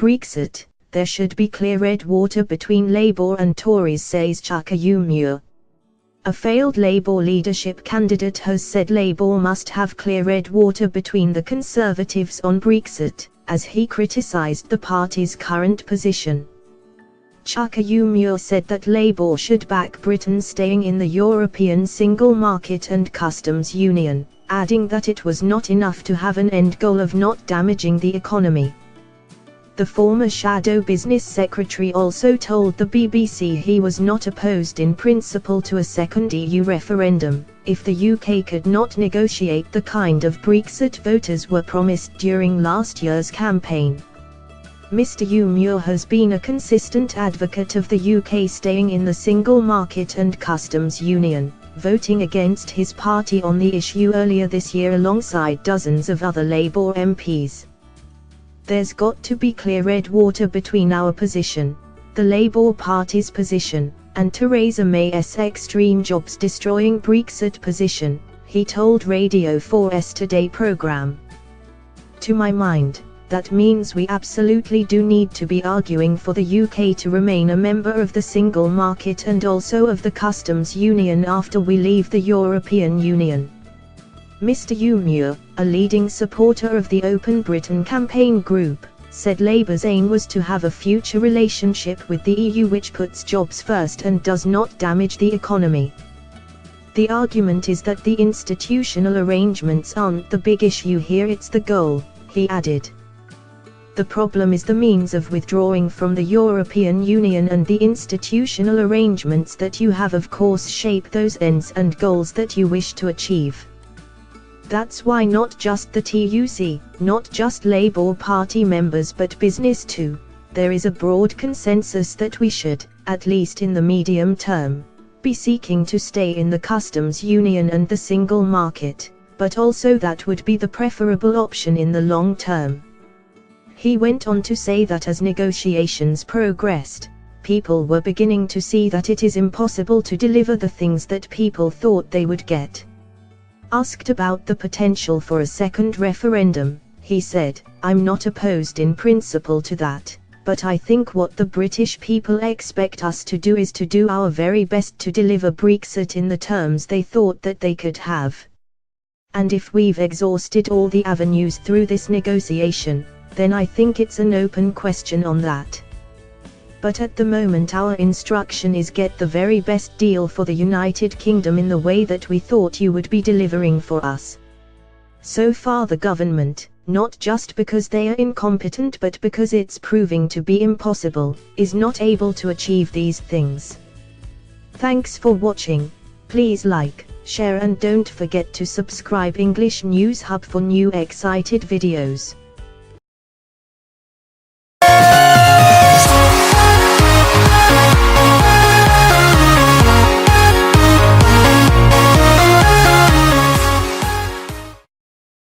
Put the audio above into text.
Brexit, there should be clear red water between Labour and Tories, says Chuka Umunna. A failed Labour leadership candidate has said Labour must have clear red water between the Conservatives on Brexit, as he criticised the party's current position. Chuka Umunna said that Labour should back Britain staying in the European Single Market and Customs Union, adding that it was not enough to have an end goal of not damaging the economy. The former Shadow Business Secretary also told the BBC he was not opposed in principle to a second EU referendum, if the UK could not negotiate the kind of Brexit voters were promised during last year's campaign. Mr Umunna has been a consistent advocate of the UK staying in the Single Market and Customs Union, voting against his party on the issue earlier this year alongside dozens of other Labour MPs. There's got to be clear red water between our position, the Labour Party's position, and Theresa May's extreme jobs destroying Brexit position, he told Radio 4's Today programme. To my mind, that means we absolutely do need to be arguing for the UK to remain a member of the single market and also of the customs union after we leave the European Union. Mr Umunna, a leading supporter of the Open Britain campaign group, said Labour's aim was to have a future relationship with the EU which puts jobs first and does not damage the economy. The argument is that the institutional arrangements aren't the big issue here, it's the goal, he added. The problem is the means of withdrawing from the European Union, and the institutional arrangements that you have of course shape those ends and goals that you wish to achieve. That's why not just the TUC, not just Labour Party members but business too, there is a broad consensus that we should, at least in the medium term, be seeking to stay in the customs union and the single market, but also that would be the preferable option in the long term. He went on to say that as negotiations progressed, people were beginning to see that it is impossible to deliver the things that people thought they would get. Asked about the potential for a second referendum, he said, "I'm not opposed in principle to that, but I think what the British people expect us to do is to do our very best to deliver Brexit in the terms they thought that they could have. And if we've exhausted all the avenues through this negotiation, then I think it's an open question on that. But at the moment our instruction is get the very best deal for the United Kingdom in the way that we thought you would be delivering for us." So far the government, not just because they are incompetent but because it's proving to be impossible, is not able to achieve these things. Thanks for watching. Please like, share and don't forget to subscribe English News Hub for new excited videos.